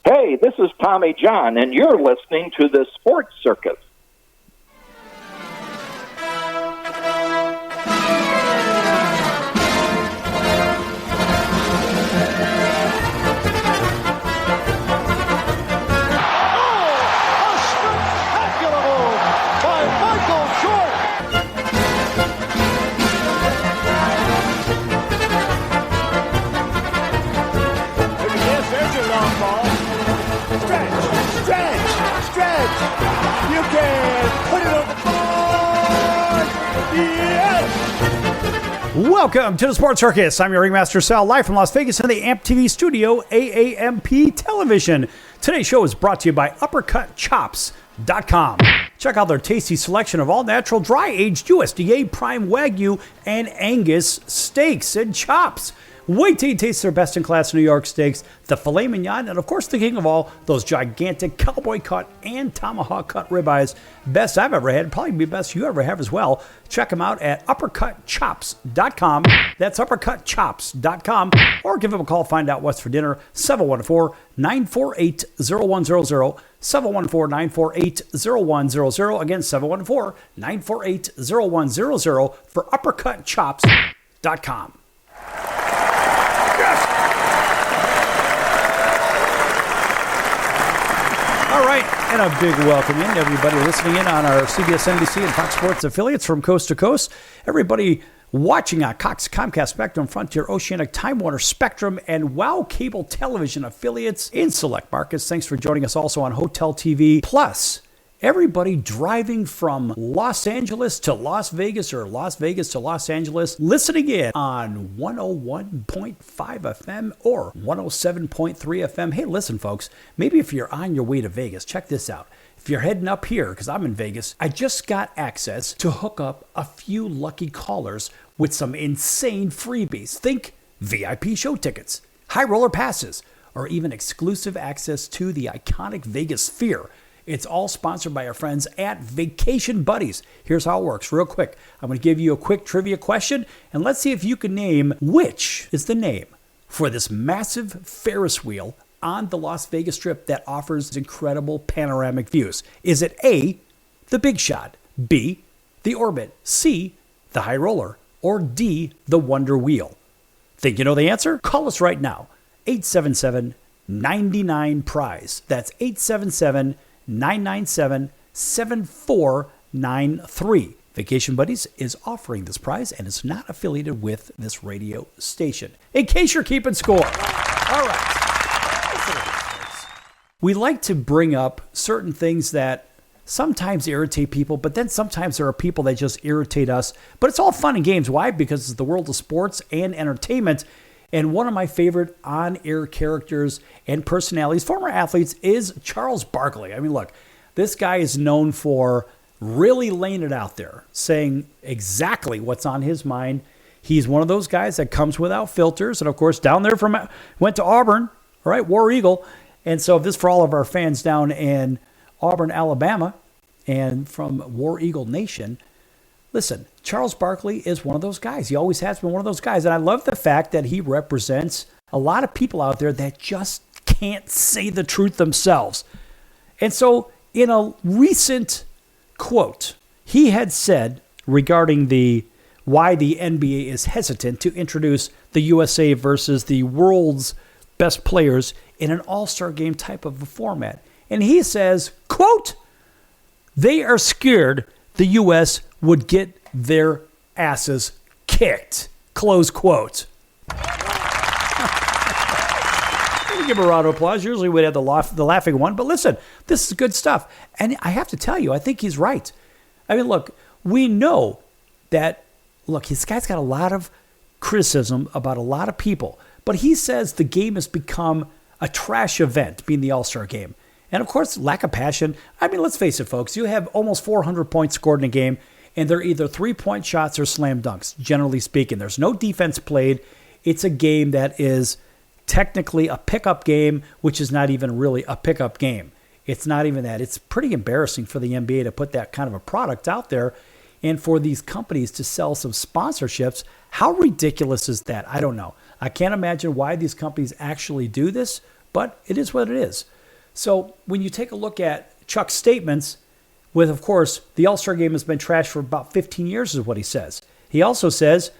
Hey, this is Tommy John, and you're listening to the Sports Circus. Welcome to the Sports Circus. I'm your ringmaster Sal, live from Las Vegas in the AMP TV studio, AAMP Television. Today's show is brought to you by uppercutchops.com. Check out their tasty selection of all-natural, dry-aged USDA Prime Wagyu and Angus steaks and chops. Wait till you taste their best-in-class New York steaks, the filet mignon, and of course the king of all, those gigantic cowboy cut and tomahawk cut ribeyes. Best I've ever had, probably be best you ever have as well. Check them out at uppercutchops.com. That's uppercutchops.com. Or give them a call, find out what's for dinner, 714-948-0100. 714-948-0100. Again, 714-948-0100 for uppercutchops.com. All right, and a big welcome in everybody listening in on our CBS, NBC, and Fox Sports affiliates from coast to coast. Everybody watching on Cox, Comcast, Spectrum, Frontier, Oceanic, Time Warner, Spectrum, and WOW Cable Television affiliates in select markets. Thanks for joining us also on Hotel TV. Plus, everybody driving from Los Angeles to Las Vegas or Las Vegas to Los Angeles, listening in on 101.5 FM or 107.3 FM. Hey, listen, folks, maybe if you're on your way to Vegas, check this out. If you're heading up here, because I'm in Vegas, I just got access to hook up a few lucky callers with some insane freebies. Think VIP show tickets, high roller passes, or even exclusive access to the iconic Vegas Sphere. It's all sponsored by our friends at Vacation Buddies. Here's how it works, real quick. I'm going to give you a quick trivia question, and let's see if you can name which is the name for this massive Ferris wheel on the Las Vegas Strip that offers incredible panoramic views. Is it A, the Big Shot, B, the Orbit, C, the High Roller, or D, the Wonder Wheel? Think you know the answer? Call us right now, 877-99-PRIZE. That's 877-997-7493. Vacation Buddies is offering this prize and is not affiliated with this radio station. In case you're keeping score. All right. We like to bring up certain things that sometimes irritate people, but then sometimes there are people that just irritate us. But it's all fun and games. Why? Because it's the world of sports and entertainment. And one of my favorite on-air characters and personalities, former athletes, is Charles Barkley. I mean, look, this guy is known for really laying it out there, saying exactly what's on his mind. He's one of those guys that comes without filters. And, of course, down there went to Auburn, all right, War Eagle. And so this for all of our fans down in Auburn, Alabama, and from War Eagle Nation. Listen, Charles Barkley is one of those guys. He always has been one of those guys. And I love the fact that he represents a lot of people out there that just can't say the truth themselves. And so in a recent quote, he had said regarding why the NBA is hesitant to introduce the USA versus the world's best players in an all-star game type of a format. And he says, quote, they are scared the U.S. would get their asses kicked, close quote. Give a round of applause. Usually we'd have the laughing one, but listen, this is good stuff. And I have to tell you, I think he's right. I mean, look, we know that, this guy's got a lot of criticism about a lot of people, but he says the game has become a trash event, being the All-Star game. And of course, lack of passion. I mean, let's face it, folks, you have almost 400 points scored in a game, and they're either three-point shots or slam dunks, generally speaking. There's no defense played. It's a game that is technically a pickup game, which is not even really a pickup game. It's not even that. It's pretty embarrassing for the NBA to put that kind of a product out there and for these companies to sell some sponsorships. How ridiculous is that? I don't know. I can't imagine why these companies actually do this, but it is what it is. So when you take a look at Chuck's statements, with, of course, the All-Star game has been trashed for about 15 years is what he says. He also says,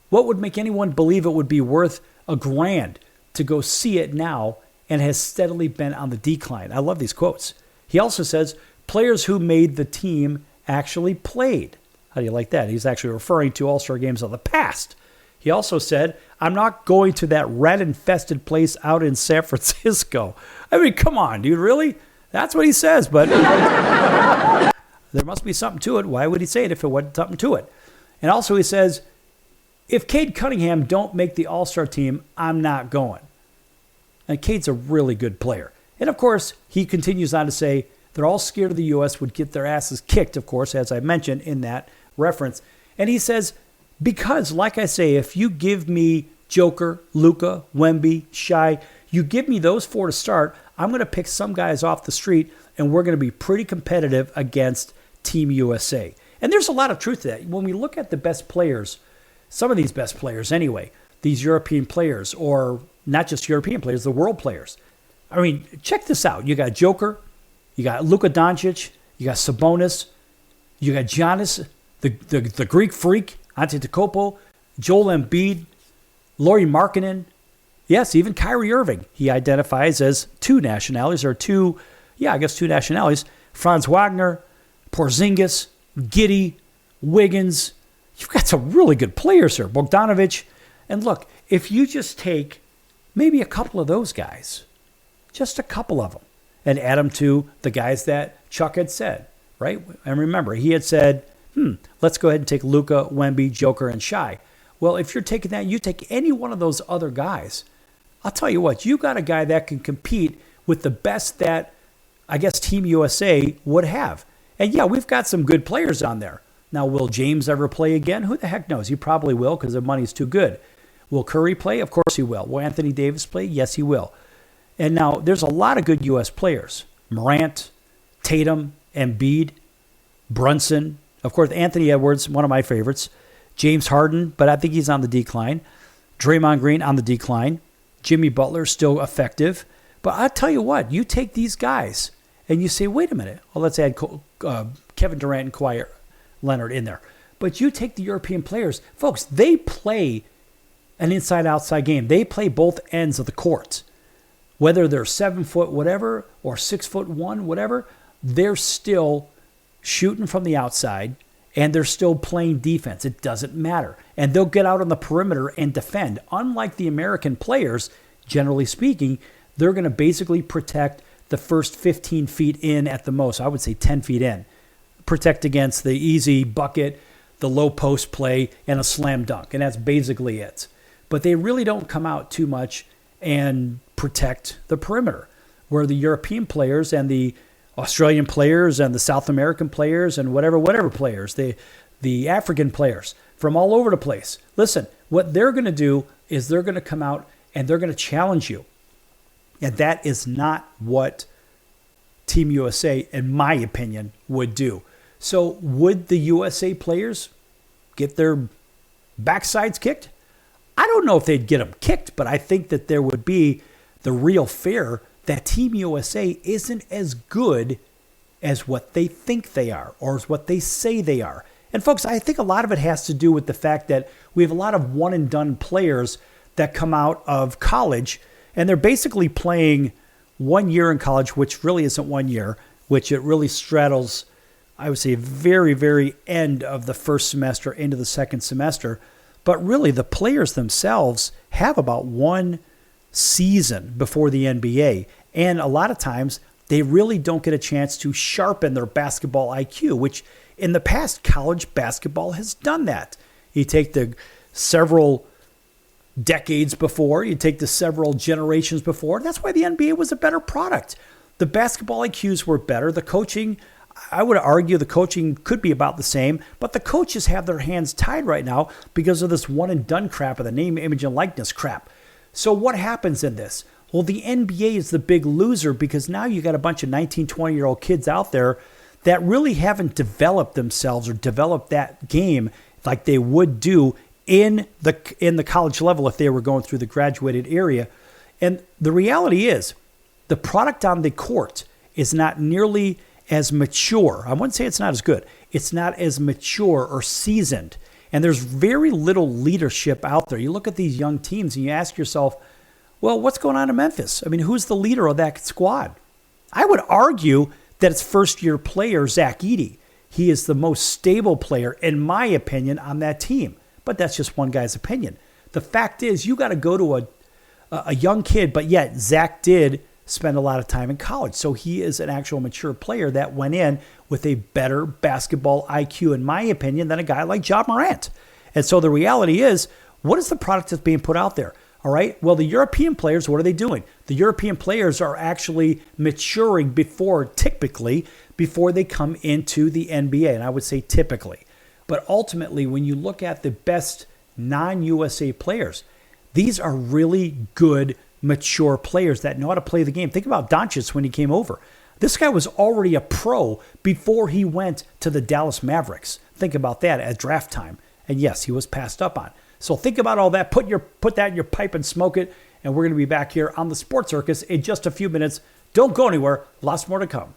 what would make anyone believe it would be worth $1,000 to go see it now, and has steadily been on the decline? I love these quotes. He also says, players who made the team actually played. How do you like that? He's actually referring to All-Star games of the past. He also said, I'm not going to that rat-infested place out in San Francisco. I mean, come on, dude, really? That's what he says, but there must be something to it. Why would he say it if it wasn't something to it? And also he says, if Cade Cunningham don't make the All-Star team, I'm not going. And Cade's a really good player. And, of course, he continues on to say they're all scared of the U.S. would get their asses kicked, of course, as I mentioned in that reference. And he says, because, like I say, if you give me Joker, Luka, Wemby, Shai, you give me those four to start, I'm going to pick some guys off the street, and we're going to be pretty competitive against Team USA. And there's a lot of truth to that. When we look at the best players, some of these best players anyway, these European players, or not just European players, the world players. I mean, check this out. You got Joker, you got Luka Doncic, you got Sabonis, you got Giannis, the Greek freak, Antetokounmpo, Joel Embiid, Lauri Markkanen. Yes, even Kyrie Irving, he identifies as two nationalities. Franz Wagner, Porzingis, Giddey, Wiggins. You've got some really good players here. Bogdanovic. And look, if you just take maybe a couple of those guys, just a couple of them, and add them to the guys that Chuck had said, right? And remember, he had said, let's go ahead and take Luka, Wemby, Joker, and Shai. Well, if you're taking that, you take any one of those other guys, I'll tell you what, you got a guy that can compete with the best that, I guess, Team USA would have. And yeah, we've got some good players on there. Now, will James ever play again? Who the heck knows? He probably will because the money's too good. Will Curry play? Of course he will. Will Anthony Davis play? Yes, he will. And now, there's a lot of good U.S. players. Morant, Tatum, Embiid, Brunson. Of course, Anthony Edwards, one of my favorites. James Harden, but I think he's on the decline. Draymond Green on the decline. Jimmy Butler still effective. But I'll tell you what, you take these guys and you say, wait a minute. Well, let's add Kevin Durant and Kawhi Leonard in there. But you take the European players. Folks, they play an inside-outside game. They play both ends of the court. Whether they're 7 foot whatever or 6'1", whatever, they're still shooting from the outside and they're still playing defense. It doesn't matter. And they'll get out on the perimeter and defend. Unlike the American players, generally speaking, they're going to basically protect the first 15 feet in at the most. I would say 10 feet in. Protect against the easy bucket, the low post play, and a slam dunk. And that's basically it. But they really don't come out too much and protect the perimeter, where the European players and the Australian players and the South American players and whatever players, the African players from all over the place. Listen, what they're going to do is they're going to come out and they're going to challenge you. And that is not what Team USA, in my opinion, would do. So would the USA players get their backsides kicked? I don't know if they'd get them kicked, but I think that there would be the real fear that Team USA isn't as good as what they think they are or as what they say they are. And folks, I think a lot of it has to do with the fact that we have a lot of one-and-done players that come out of college, and they're basically playing 1 year in college, which really isn't 1 year, which it really straddles, I would say, very, very end of the first semester into the second semester. But really, the players themselves have about one season before the NBA. And a lot of times, they really don't get a chance to sharpen their basketball IQ, which in the past, college basketball has done that. You take the several decades before, you take the several generations before. That's why the NBA was a better product. The basketball IQs were better. The coaching, I would argue the coaching could be about the same, but the coaches have their hands tied right now because of this one-and-done crap of the name, image, and likeness crap. So what happens in this? Well, the NBA is the big loser because now you got a bunch of 19, 20-year-old kids out there that really haven't developed themselves or developed that game like they would do in the college level if they were going through the graduated area. And the reality is, the product on the court is not nearly as mature. I wouldn't say it's not as good. It's not as mature or seasoned. And there's very little leadership out there. You look at these young teams and you ask yourself, well, what's going on in Memphis? I mean, who's the leader of that squad? I would argue that it's first-year player Zach Edey. He is the most stable player, in my opinion, on that team. But that's just one guy's opinion. The fact is, you got to go to a young kid, but yet Zach did spend a lot of time in college. So he is an actual mature player that went in with a better basketball IQ, in my opinion, than a guy like Ja Morant. And so the reality is, what is the product that's being put out there? All right. Well, the European players, what are they doing? The European players are actually maturing typically before they come into the NBA. And I would say typically. But ultimately, when you look at the best non-USA players, these are really good, mature players that know how to play the game. Think about Doncic when he came over. This guy was already a pro before he went to the Dallas Mavericks. Think about that at draft time. And yes, he was passed up on. So think about all that. Put that in your pipe and smoke it. And we're going to be back here on the Sports Circus in just a few minutes. Don't go anywhere. Lots more to come.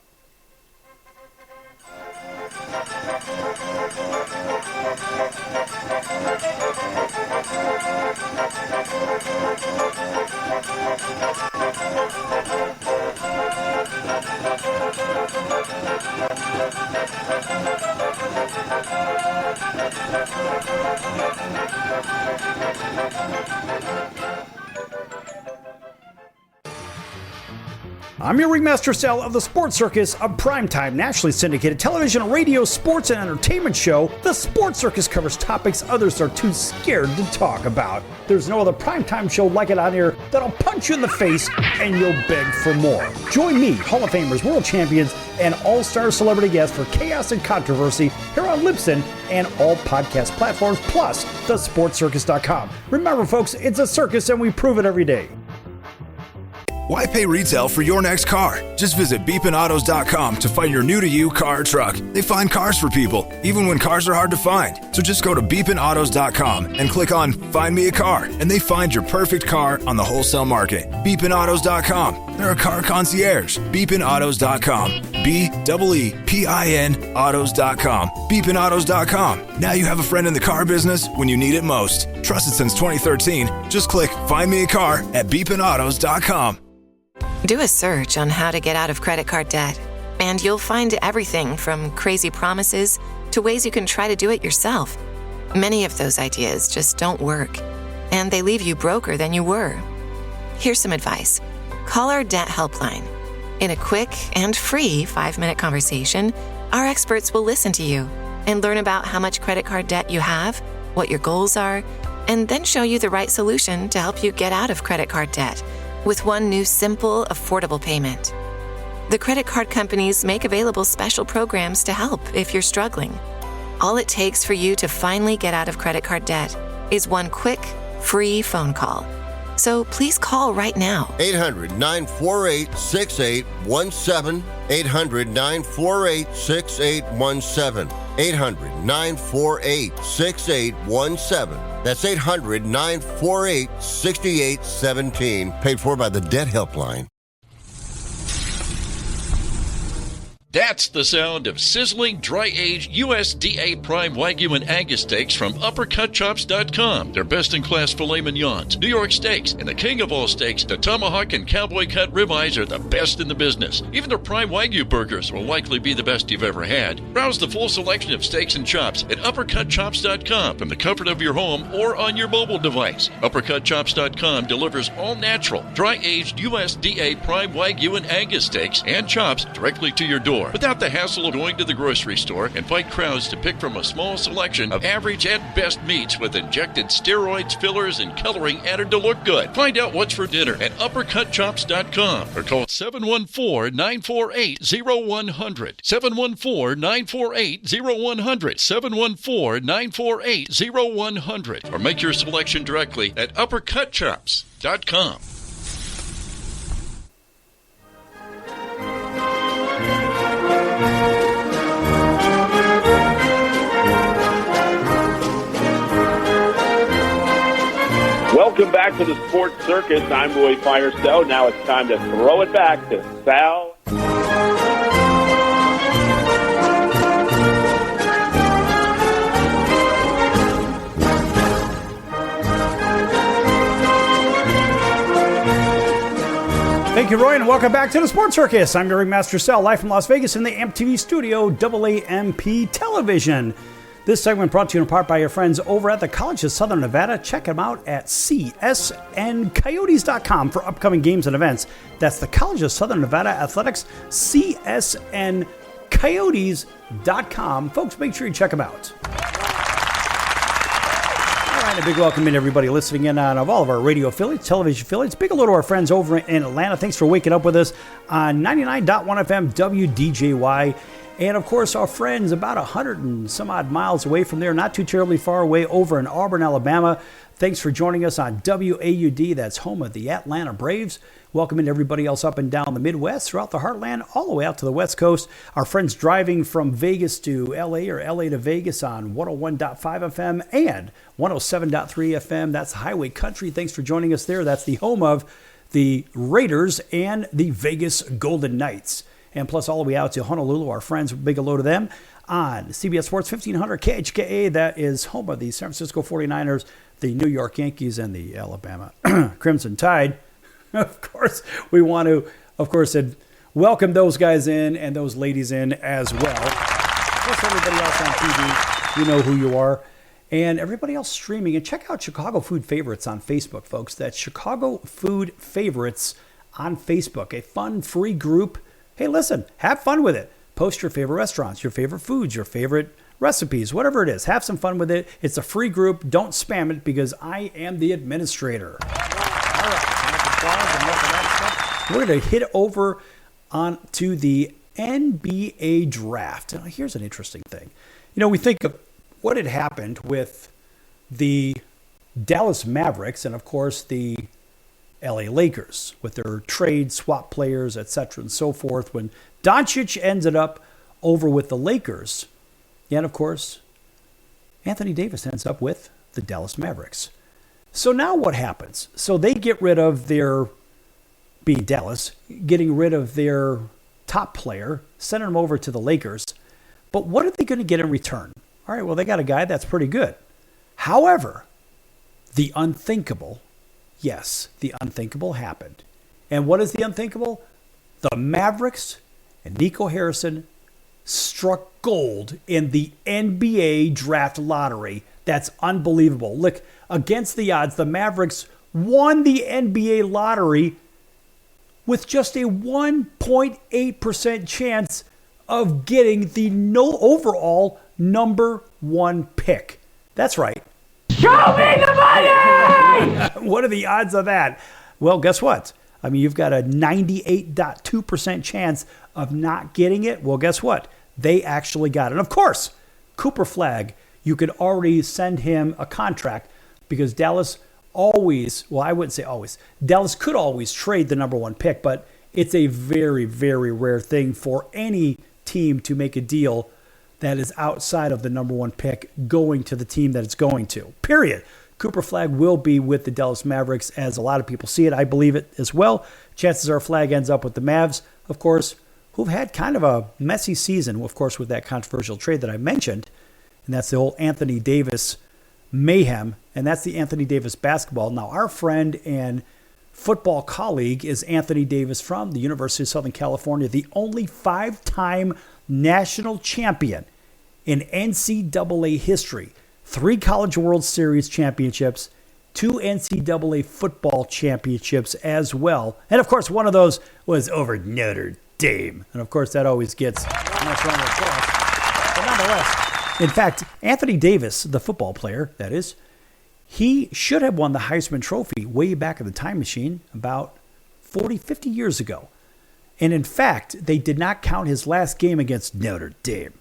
I'm your ringmaster Sal of the Sports Circus, a primetime nationally syndicated television, radio, sports, and entertainment show. The Sports Circus covers topics others are too scared to talk about. There's no other primetime show like it on here that'll punch you in the face and you'll beg for more. Join me, Hall of Famers, world champions, and all-star celebrity guests for chaos and controversy here on Libsyn and all podcast platforms, plus thesportscircus.com. Remember, folks, it's a circus and we prove it every day. Why pay retail for your next car? Just visit beepinautos.com to find your new-to-you car or truck. They find cars for people, even when cars are hard to find. So just go to beepinautos.com and click on Find Me a Car, and they find your perfect car on the wholesale market. Beepinautos.com. They're a car concierge. Beepinautos.com. B-E-E-P-I-N autos.com. Beepinautos.com. Now you have a friend in the car business when you need it most. Trusted since 2013. Just click Find Me a Car at beepinautos.com. Do a search on how to get out of credit card debt, and you'll find everything from crazy promises to ways you can try to do it yourself. Many of those ideas just don't work, and they leave you broker than you were. Here's some advice. Call our debt helpline. In a quick and free 5-minute conversation, our experts will listen to you and learn about how much credit card debt you have, what your goals are, and then show you the right solution to help you get out of credit card debt with one new simple, affordable payment. The credit card companies make available special programs to help if you're struggling. All it takes for you to finally get out of credit card debt is one quick, free phone call. So please call right now. 800-948-6817. 800-948-6817. 800-948-6817. That's 800-948-6817. Paid for by the Debt Helpline. That's the sound of sizzling, dry-aged USDA Prime Wagyu and Angus steaks from UppercutChops.com. Their best-in-class filet mignons, New York steaks, and the king of all steaks, the tomahawk and cowboy cut ribeyes are the best in the business. Even their Prime Wagyu burgers will likely be the best you've ever had. Browse the full selection of steaks and chops at UppercutChops.com from the comfort of your home or on your mobile device. UppercutChops.com delivers all-natural, dry-aged USDA Prime Wagyu and Angus steaks and chops directly to your door, without the hassle of going to the grocery store and fight crowds to pick from a small selection of average and best meats with injected steroids, fillers, and coloring added to look good. Find out what's for dinner at UppercutChops.com or call 714-948-0100. 714-948-0100. 714-948-0100. Or make your selection directly at UppercutChops.com. Welcome back to the Sports Circus. I'm Roy Firestone. Now it's time to throw it back to Sal. Thank you, Roy, and welcome back to the Sports Circus. I'm your ringmaster Sal, live from Las Vegas in the AMP-TV studio, AAMP Television. This segment brought to you in part by your friends over at the College of Southern Nevada. Check them out at csncoyotes.com for upcoming games and events. That's the College of Southern Nevada Athletics, csncoyotes.com. Folks, make sure you check them out. All right, a big welcome in everybody listening in on all of our radio affiliates, television affiliates. Big hello to our friends over in Atlanta. Thanks for waking up with us on 99.1 FM WDJY. And, of course, our friends about 100 and some odd miles away from there, not too terribly far away, over in Auburn, Alabama. Thanks for joining us on WAUD, that's home of the Atlanta Braves. Welcoming everybody else up and down the Midwest, throughout the heartland, all the way out to the West Coast. Our friends driving from Vegas to L.A. or L.A. to Vegas on 101.5 FM and 107.3 FM. That's Highway Country. Thanks for joining us there. That's the home of the Raiders and the Vegas Golden Knights. And plus all the way out to Honolulu, our friends, big hello to them on CBS Sports 1500 KHKA. That is home of the San Francisco 49ers, the New York Yankees, and the Alabama Crimson Tide. Of course, we want to, welcome those guys in and those ladies in as well. Plus everybody else on TV, you know who you are. And everybody else streaming. And check out Chicago Food Favorites on Facebook, folks. That's Chicago Food Favorites on Facebook. A fun, free group. Hey, listen, have fun with it. Post your favorite restaurants, your favorite foods, your favorite recipes, whatever it is. Have some fun with it. It's a free group. Don't spam it because I am the administrator. All right, enough applause, enough of that stuff. We're going to hit over on to the NBA draft. Now, here's an interesting thing. You know, we think of what had happened with the Dallas Mavericks and, of course, the LA Lakers with their trade, swap players, etc. and so forth. When Doncic ended up over with the Lakers, and of course, Anthony Davis ends up with the Dallas Mavericks. So now what happens? So they get rid of their, being Dallas, getting rid of their top player, sending him over to the Lakers. But what are they going to get in return? All right, well, they got a guy that's pretty good. However, the unthinkable, yes, the unthinkable happened. And what is the unthinkable? The Mavericks and Nico Harrison struck gold in the NBA draft lottery. That's unbelievable. Look, against the odds, the Mavericks won the NBA lottery with just a 1.8% chance of getting the overall number one pick. That's right. Show me the money! What are the odds of that? Well, guess what? I mean, you've got a 98.2% chance of not getting it. Well, guess what? They actually got it. And of course, Cooper Flagg, you could already send him a contract because Dallas always, well, I wouldn't say always. Dallas could always trade the number one pick, but it's a very, very rare thing for any team to make a deal that is outside of the number one pick going to the team that it's going to. Period. Cooper Flagg will be with the Dallas Mavericks as a lot of people see it. I believe it as well. Chances are Flagg ends up with the Mavs, of course, who've had kind of a messy season, of course, with that controversial trade that I mentioned. And that's the whole Anthony Davis mayhem. And that's the Anthony Davis basketball. Now, our friend and football colleague is Anthony Davis from the University of Southern California, the only 5-time national champion in NCAA history. 3 College World Series championships, 2 NCAA football championships as well. And, of course, one of those was over Notre Dame. And, of course, that always gets a nice round of applause. But nonetheless, in fact, Anthony Davis, the football player, that is, he should have won the Heisman Trophy way back in the time machine about 40, 50 years ago. And, in fact, they did not count his last game against Notre Dame.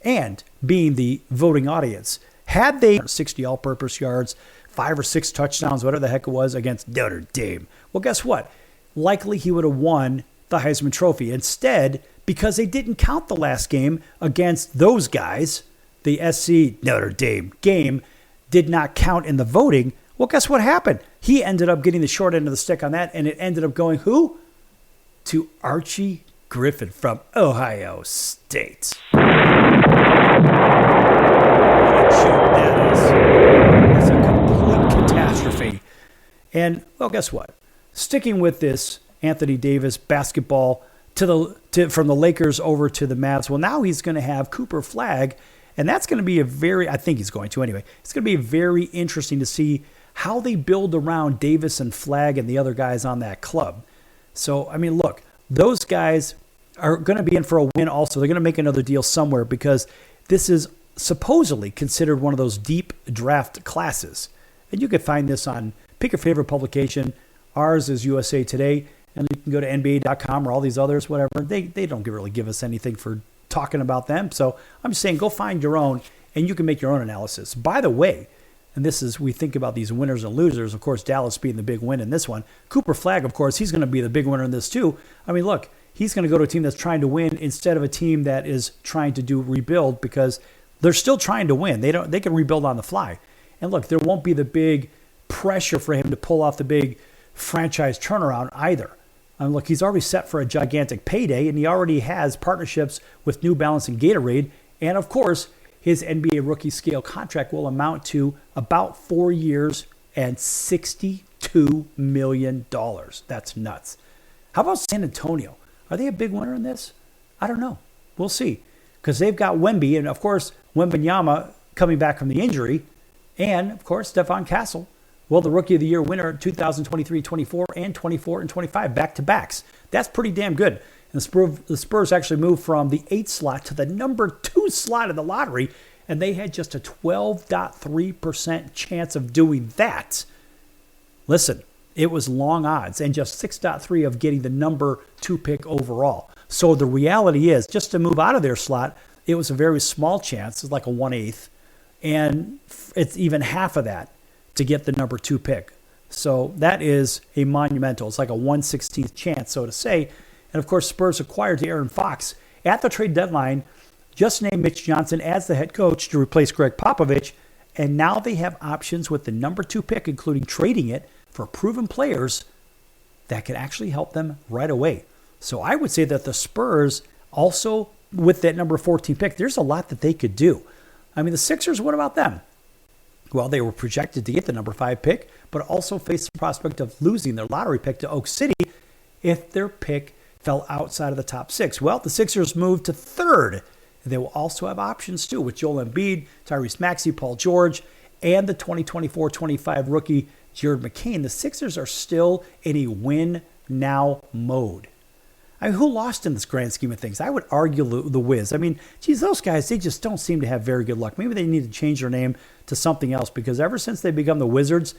And, being the voting audience, had they 60 all-purpose yards, 5 or 6 touchdowns, whatever the heck it was, against Notre Dame, well, guess what? Likely he would have won the Heisman Trophy. Instead, because they didn't count the last game against those guys, the SC Notre Dame game did not count in the voting. Well, guess what happened? He ended up getting the short end of the stick on that, and it ended up going who? To Archie Griffin from Ohio State. What a joke that is. It's a complete catastrophe. And, well, guess what? Sticking with this Anthony Davis basketball from the Lakers over to the Mavs, well, now he's going to have Cooper Flagg, and that's going to be I think he's going to anyway. It's going to be very interesting to see how they build around Davis and Flagg and the other guys on that club. So, I mean, look, those guys are going to be in for a win also. They're going to make another deal somewhere because this is supposedly considered one of those deep draft classes. And you could find this on pick your favorite publication. Ours is USA Today, and you can go to NBA.com or all these others, whatever. They don't really give us anything for talking about them. So I'm just saying go find your own, and you can make your own analysis. By the way, and this is, we think about these winners and losers, of course, Dallas being the big win in this one. Cooper Flagg, of course, he's going to be the big winner in this too. I mean, look, he's going to go to a team that's trying to win instead of a team that is trying to rebuild because they're still trying to win. They can rebuild on the fly. And look, there won't be the big pressure for him to pull off the big franchise turnaround either. I mean, look, he's already set for a gigantic payday, and he already has partnerships with New Balance and Gatorade. And, of course, his NBA rookie scale contract will amount to about 4 years and $62 million. That's nuts. How about San Antonio? Are they a big winner in this? I don't know. We'll see. Because they've got Wemby, and, of course, Wembanyama coming back from the injury. And, of course, Stephon Castle. Well, the Rookie of the Year winner 2023-24 and 24 and 25 back-to-backs. That's pretty damn good. And the Spurs actually moved from the 8th slot to the number 2 slot in the lottery, and they had just a 12.3% chance of doing that. Listen, it was long odds and just 6.3 of getting the number 2 pick overall. So the reality is, just to move out of their slot, it was a very small chance. It's like a 1/8, and it's even half of that to get the number 2 pick. So that is a monumental. It's like a 1/16th chance, so to say. And, of course, Spurs acquired De'Aaron Fox at the trade deadline, just named Mitch Johnson as the head coach to replace Greg Popovich. And now they have options with the number 2 pick, including trading it for proven players that could actually help them right away. So I would say that the Spurs also, with that number 14 pick, there's a lot that they could do. I mean, the Sixers, what about them? Well, they were projected to get the number 5 pick, but also face the prospect of losing their lottery pick to Oak City if their pick fell outside of the top 6. Well, the Sixers moved to 3rd. They will also have options too with Joel Embiid, Tyrese Maxey, Paul George, and the 2024-25 rookie Jared McCain. The Sixers are still in a win-now mode. I mean, who lost in this grand scheme of things? I would argue the Wiz. I mean, geez, those guys, they just don't seem to have very good luck. Maybe they need to change their name to something else because ever since they become the Wizards,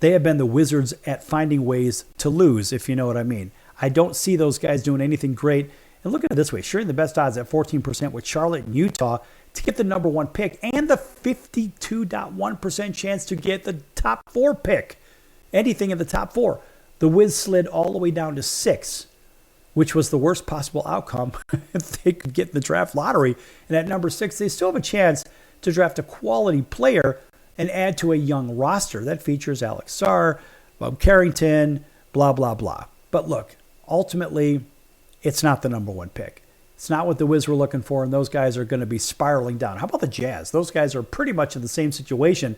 they have been the Wizards at finding ways to lose, if you know what I mean. I don't see those guys doing anything great. And look at it this way. Sharing the best odds at 14% with Charlotte and Utah to get the number 1 pick and the 52.1% chance to get the top 4 pick. Anything in the top 4. The Wiz slid all the way down to 6, which was the worst possible outcome if they could get in the draft lottery. And at number 6, they still have a chance to draft a quality player and add to a young roster that features Alex Sarr, Bob Carrington, blah, blah, blah. But look, ultimately, it's not the number 1 pick. It's not what the Wiz were looking for, and those guys are going to be spiraling down. How about the Jazz? Those guys are pretty much in the same situation.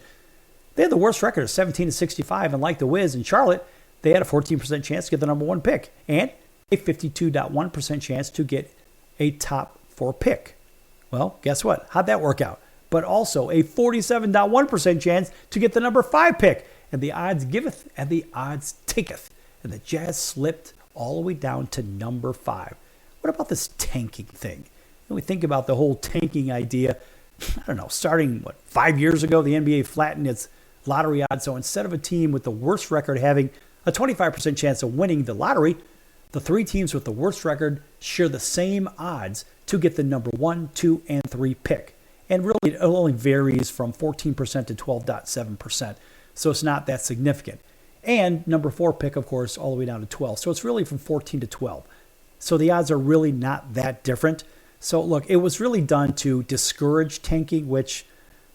They had the worst record of 17-65, and like the Wiz in Charlotte, they had a 14% chance to get the number 1 pick and a 52.1% chance to get a top 4 pick. Well, guess what? How'd that work out? But also a 47.1% chance to get the number 5 pick. And the odds giveth and the odds taketh. And the Jazz slipped all the way down to number 5. What about this tanking thing? When we think about the whole tanking idea, I don't know, starting, 5 years ago, the NBA flattened its lottery odds. So instead of a team with the worst record having a 25% chance of winning the lottery, the 3 teams with the worst record share the same odds to get the number 1, 2, and 3 pick. And really, it only varies from 14% to 12.7%. So it's not that significant. And number 4 pick, of course, all the way down to 12. So it's really from 14 to 12. So the odds are really not that different. So look, it was really done to discourage tanking, which,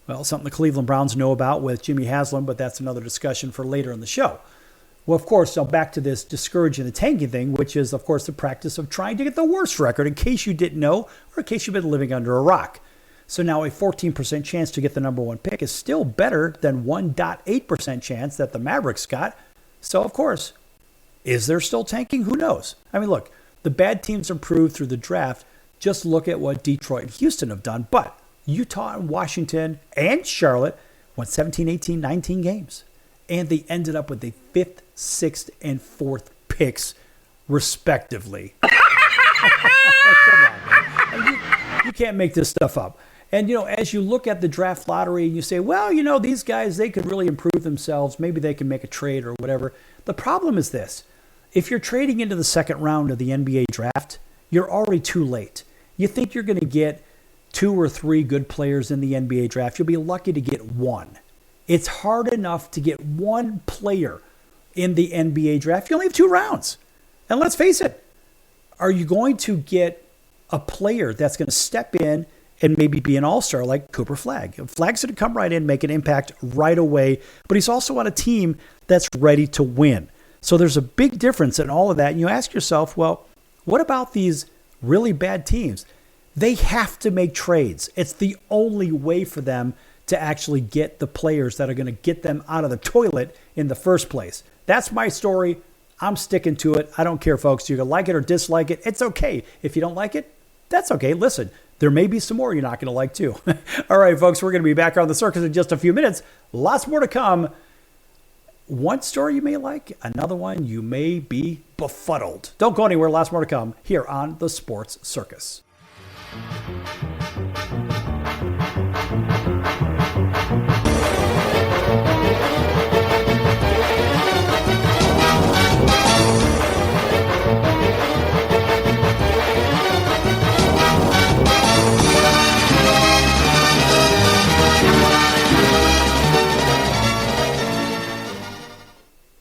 Well, something the Cleveland Browns know about with Jimmy Haslam, but that's another discussion for later in the show. Well, of course, so back to this discouraging the tanking thing, which is, of course, the practice of trying to get the worst record in case you didn't know or in case you've been living under a rock. So now a 14% chance to get the number one pick is still better than 1.8% chance that the Mavericks got. So, of course, is there still tanking? Who knows? I mean, look, the bad teams improved through the draft. Just look at what Detroit and Houston have done. But Utah and Washington and Charlotte won 17, 18, 19 games. And they ended up with the 5th, 6th, and 4th picks, respectively. Come on, man. You can't make this stuff up. And, as you look at the draft lottery, you say, well, these guys, they could really improve themselves. Maybe they can make a trade or whatever. The problem is this. If you're trading into the second round of the NBA draft, you're already too late. You think you're going to get 2 or 3 good players in the NBA draft. You'll be lucky to get 1. It's hard enough to get 1 player in the NBA draft. You only have 2 rounds. And let's face it, are you going to get a player that's going to step in and maybe be an all-star like Cooper Flagg? Flagg's going to come right in, make an impact right away, but he's also on a team that's ready to win. So there's a big difference in all of that. And you ask yourself, well, what about these really bad teams? They have to make trades. It's the only way for them to actually get the players that are going to get them out of the toilet in the first place. That's my story. I'm sticking to it. I don't care, folks. You can like it or dislike it. It's okay. If you don't like it, that's okay. Listen, there may be some more you're not going to like too. All right, folks, we're going to be back on the circus in just a few minutes. Lots more to come. One story you may like, another one you may be befuddled. Don't go anywhere. Lots more to come here on the Sports Circus.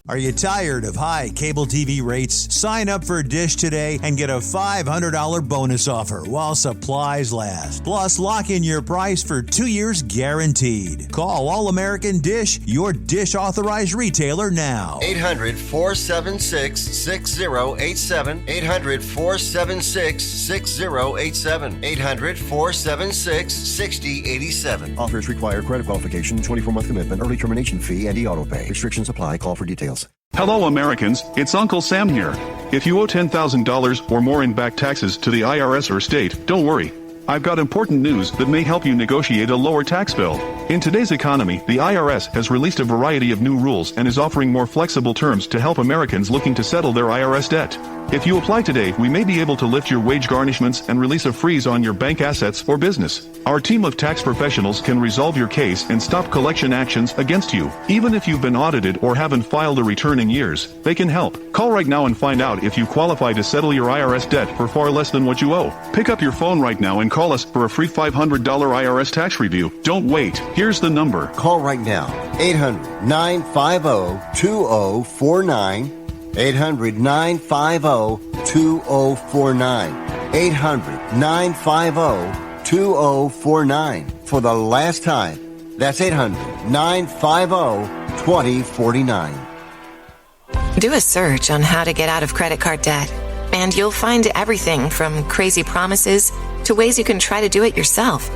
Are you tired of high cable TV rates? Sign up for Dish today and get a $500 bonus offer while supplies last. Plus, lock in your price for 2 years guaranteed. Call All American Dish, your Dish authorized retailer now. 800-476-6087. 800-476-6087. 800-476-6087. Offers require credit qualification, 24-month commitment, early termination fee, and e-auto pay. Restrictions apply. Call for details. Hello, Americans. It's Uncle Sam here. If you owe $10,000 or more in back taxes to the IRS or state, don't worry. I've got important news that may help you negotiate a lower tax bill. In today's economy, the IRS has released a variety of new rules and is offering more flexible terms to help Americans looking to settle their IRS debt. If you apply today, we may be able to lift your wage garnishments and release a freeze on your bank assets or business. Our team of tax professionals can resolve your case and stop collection actions against you. Even if you've been audited or haven't filed a return in years, they can help. Call right now and find out if you qualify to settle your IRS debt for far less than what you owe. Pick up your phone right now and call us for a free $500 IRS tax review. Don't wait. Here's the number. Call right now. 800-950-2049. 800-950-2049. 800-950-2049. For the last time, that's 800-950-2049. Do a search on how to get out of credit card debt, and you'll find everything from crazy promises to ways you can try to do it yourself.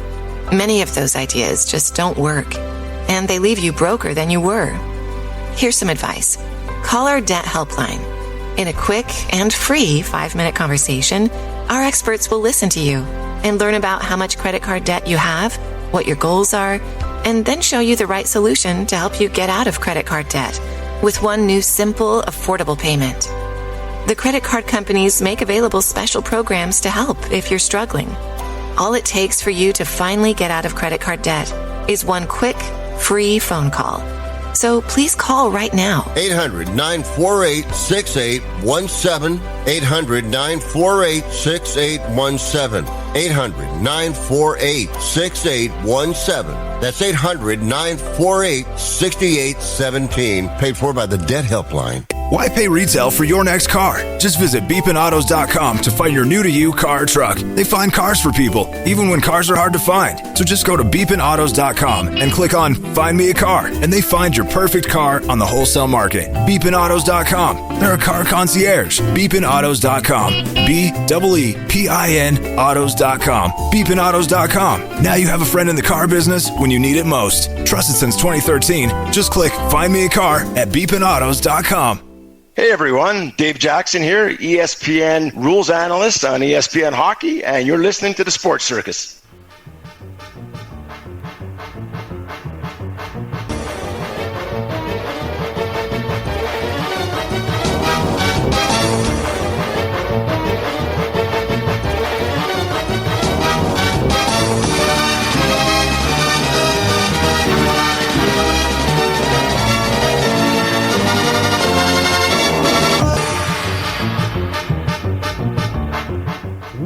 Many of those ideas just don't work, and they leave you broker than you were. Here's some advice. Call our debt helpline. In a quick and free 5-minute conversation, our experts will listen to you and learn about how much credit card debt you have, what your goals are, and then show you the right solution to help you get out of credit card debt with one new simple, affordable payment. The credit card companies make available special programs to help if you're struggling. All it takes for you to finally get out of credit card debt is one quick, free phone call. So please call right now. 800-948-6817. 800-948-6817. 800-948-6817. That's 800-948-6817. Paid for by the Debt Helpline. Why pay retail for your next car? Just visit beepinautos.com to find your new-to-you car or truck. They find cars for people, even when cars are hard to find. So just go to beepinautos.com and click on Find Me a Car, and they find your perfect car on the wholesale market. Beepinautos.com. They're a car concierge. Beepinautos.com. BEEPIN autos.com. Beepinautos.com. Now you have a friend in the car business when you need it most. Trusted since 2013. Just click Find Me a Car at beepinautos.com. Hey everyone, Dave Jackson here, ESPN rules analyst on ESPN Hockey, and you're listening to the Sports Circus.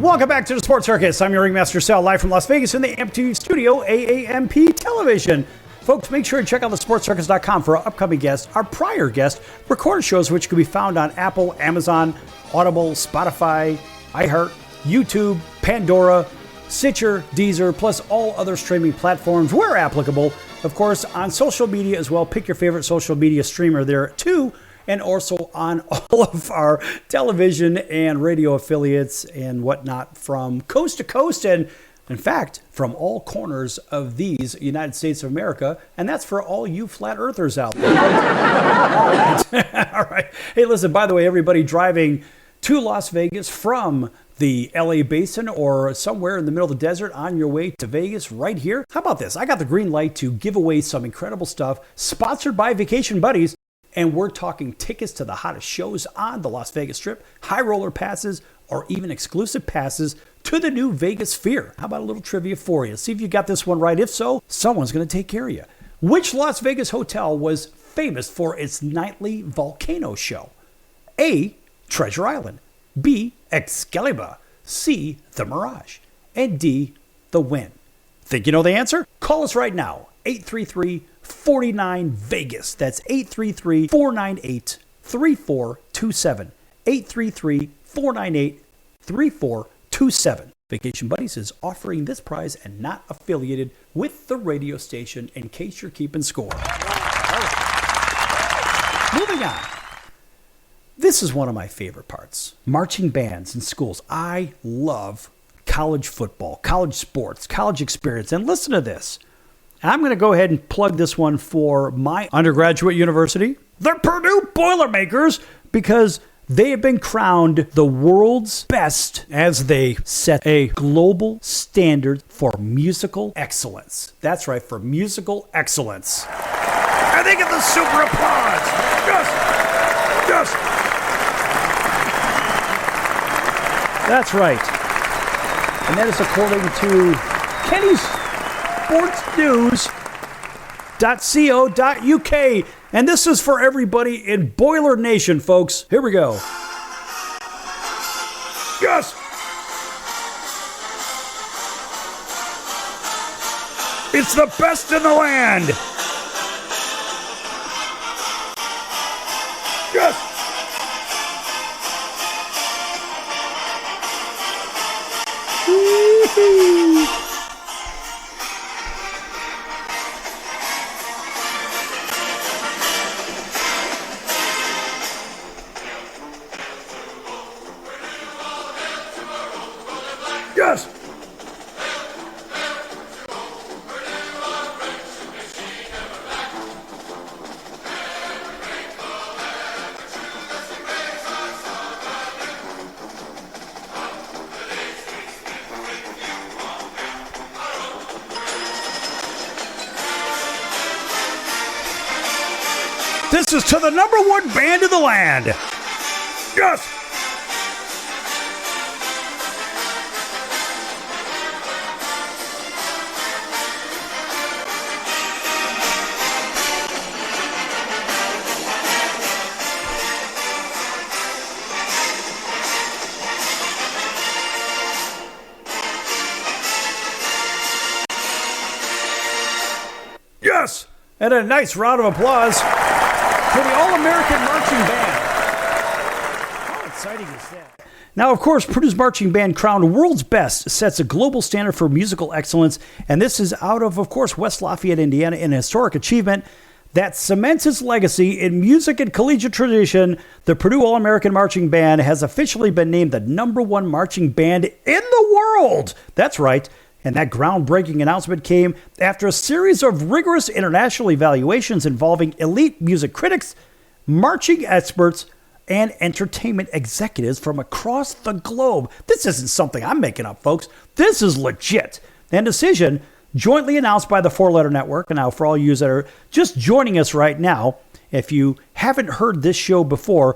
Welcome back to the Sports Circus. I'm your ringmaster Sal, live from Las Vegas in the AMP studio, AAMP television. Folks, make sure to check out thesportscircus.com for our upcoming guests, our prior guests, recorded shows which can be found on Apple, Amazon, Audible, Spotify, iHeart, YouTube, Pandora, Stitcher, Deezer, plus all other streaming platforms where applicable. Of course, on social media as well. Pick your favorite social media streamer there too. And also on all of our television and radio affiliates and whatnot from coast to coast and, in fact, from all corners of these United States of America. And that's for all you flat earthers out there. All right. All right. Hey, listen, by the way, everybody driving to Las Vegas from the LA Basin or somewhere in the middle of the desert on your way to Vegas right here. How about this? I got the green light to give away some incredible stuff sponsored by Vacation Buddies. And we're talking tickets to the hottest shows on the Las Vegas Strip, high roller passes, or even exclusive passes to the new Vegas Sphere. How about a little trivia for you? See if you got this one right. If so, someone's going to take care of you. Which Las Vegas hotel was famous for its nightly volcano show? A, Treasure Island. B, Excalibur. C, The Mirage. And D, The Wynn. Think you know the answer? Call us right now. 833-49-VEGAS. That's 833-498-3427. 833-498-3427. Vacation Buddies is offering this prize and not affiliated with the radio station in case you're keeping score. All right. Moving on. This is one of my favorite parts. Marching bands in schools. I love college football, college sports, college experience. And listen to this. I'm going to go ahead and plug this one for my undergraduate university, the Purdue Boilermakers, because they have been crowned the world's best as they set a global standard for musical excellence. That's right, for musical excellence. And they get the super applause. Yes. That's right. And that is according to Kenny's sportsnews.co.uk. And this is for everybody in Boiler Nation, folks. Here we go. Yes! It's the best in the land! Yes! Woo-hoo. Yes! This is to the number one band in the land. Yes! Yes! And a nice round of applause for the All-American Marching Band. exciting is that? Now, of course, Purdue's marching band, crowned world's best, sets a global standard for musical excellence. And this is out of course, West Lafayette, Indiana, an historic achievement that cements its legacy in music and collegiate tradition. The Purdue All-American Marching Band has officially been named the #1 marching band in the world. That's right. And that groundbreaking announcement came after a series of rigorous international evaluations involving elite music critics, marching experts, and entertainment executives from across the globe. This isn't something I'm making up, folks. This is legit. And decision jointly announced by the Four Letter Network. And now for all you that are just joining us right now, if you haven't heard this show before,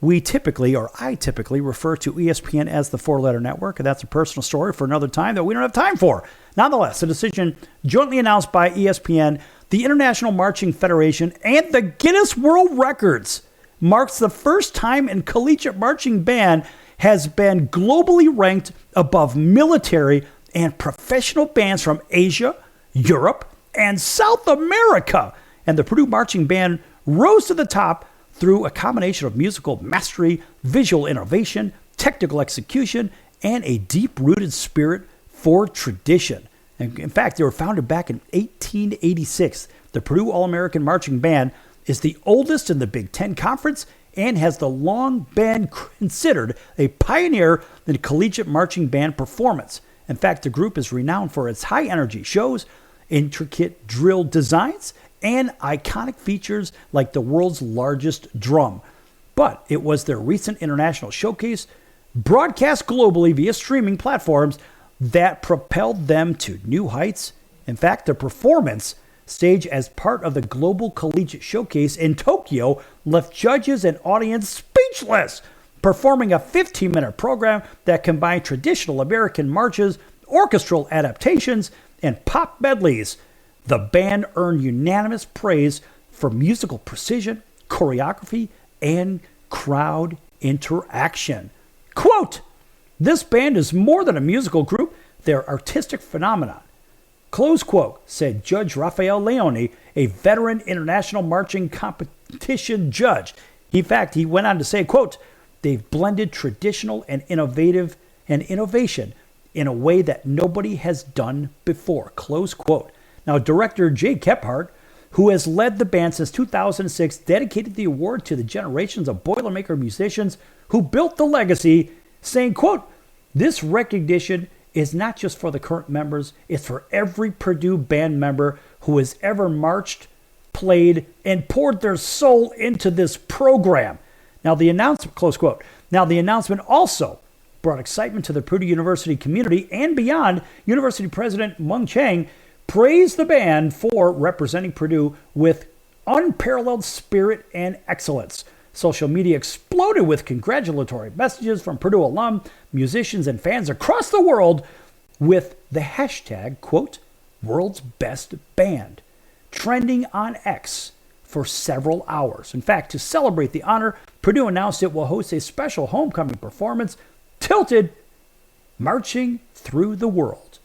I typically refer to ESPN as the Four Letter Network, and that's a personal story for another time that we don't have time for. Nonetheless, a decision jointly announced by ESPN, the International Marching Federation, and the Guinness World Records marks the first time a collegiate marching band has been globally ranked above military and professional bands from Asia, Europe, and South America. And the Purdue Marching Band rose to the top through a combination of musical mastery, visual innovation, technical execution, and a deep-rooted spirit for tradition. And in fact, they were founded back in 1886. The Purdue All-American Marching Band is the oldest in the Big Ten Conference and has long been considered a pioneer in collegiate marching band performance. In fact, the group is renowned for its high-energy shows, intricate drill designs, and iconic features like the world's largest drum. But it was their recent international showcase, broadcast globally via streaming platforms, that propelled them to new heights. In fact, the performance, staged as part of the Global Collegiate Showcase in Tokyo, left judges and audience speechless, performing a 15-minute program that combined traditional American marches, orchestral adaptations, and pop medleys. The band earned unanimous praise for musical precision, choreography, and crowd interaction. Quote, "This band is more than a musical group, they're artistic phenomenon." Close quote, said Judge Raphael Leone, a veteran international marching competition judge. In fact, he went on to say, quote, "They've blended traditional and innovation in a way that nobody has done before." Close quote. Now, director Jay Kephart, who has led the band since 2006, dedicated the award to the generations of Boilermaker musicians who built the legacy, saying, quote, "This recognition is not just for the current members, it's for every Purdue band member who has ever marched, played, and poured their soul into this program." Now, the announcement, close quote. Now, the announcement also brought excitement to the Purdue University community and beyond. University President Mung Chang praised the band for representing Purdue with unparalleled spirit and excellence. Social media exploded with congratulatory messages from Purdue alum, musicians, and fans across the world with the hashtag, quote, "World's Best Band," trending on X for several hours. In fact, to celebrate the honor, Purdue announced it will host a special homecoming performance tilted Marching Through the World,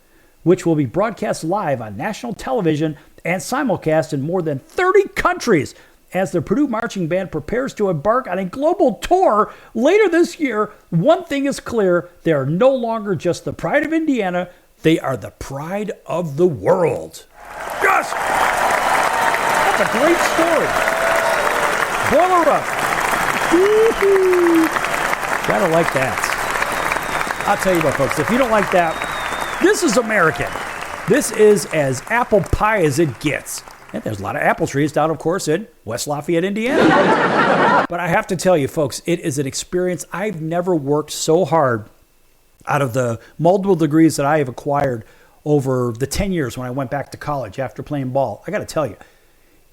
which will be broadcast live on national television and simulcast in more than 30 countries as the Purdue Marching Band prepares to embark on a global tour later this year. One thing is clear, they are no longer just the pride of Indiana, they are the pride of the world. Yes! That's a great story. Boil her up. Gotta like that. I'll tell you what, folks, if you don't like that, this is American. This is as apple pie as it gets. And there's a lot of apple trees down, of course, in West Lafayette, Indiana. But I have to tell you, folks, it is an experience. I've never worked so hard out of the multiple degrees that I have acquired over the 10 years when I went back to college after playing ball. I got to tell you,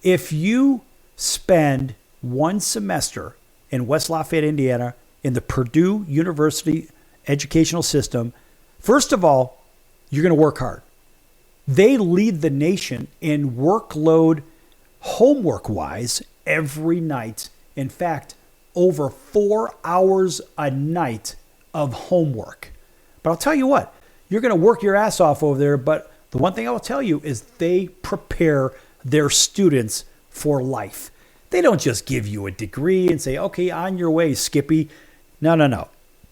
if you spend one semester in West Lafayette, Indiana, in the Purdue University educational system, first of all, you're going to work hard. They lead the nation in workload, homework-wise, every night. In fact, over 4 hours a night of homework. But I'll tell you what, you're going to work your ass off over there, but the one thing I will tell you is they prepare their students for life. They don't just give you a degree and say, okay, on your way, Skippy. No.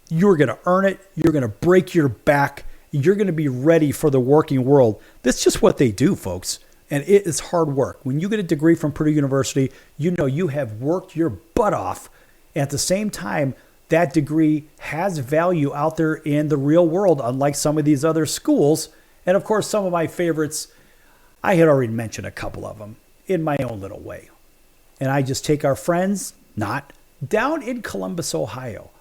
You're going to earn it. You're going to break your back. You're going to be ready for the working world. That's just what they do, folks. And it is hard work. When you get a degree from Purdue University, you know you have worked your butt off. At the same time, that degree has value out there in the real world, unlike some of these other schools. And of course, some of my favorites, I had already mentioned a couple of them in my own little way. And I just take our friends, down in Columbus, Ohio,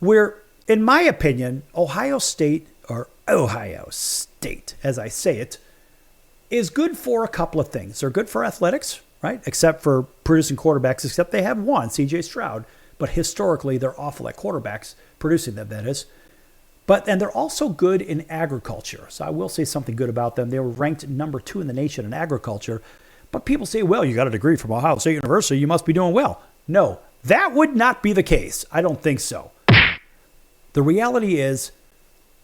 where, in my opinion, Ohio State, as I say it, is good for a couple of things. They're good for athletics, right? Except for producing quarterbacks, except they have one, C.J. Stroud. But historically, they're awful at quarterbacks, producing them, that is. And they're also good in agriculture. So I will say something good about them. They were ranked number 2 in the nation in agriculture. But people say, well, you got a degree from Ohio State University, you must be doing well. No, that would not be the case. I don't think so. The reality is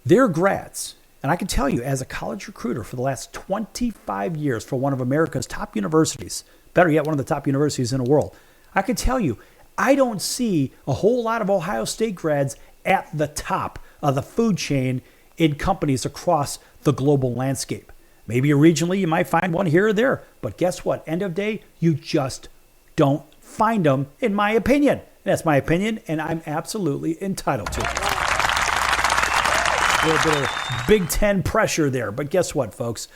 they're grads. And I can tell you, as a college recruiter for the last 25 years for one of America's top universities, better yet, one of the top universities in the world, I can tell you, I don't see a whole lot of Ohio State grads at the top of the food chain in companies across the global landscape. Maybe regionally you might find one here or there, but guess what? End of day, you just don't find them, in my opinion. That's my opinion, and I'm absolutely entitled to it. A little bit of Big Ten pressure there, but guess what, folks?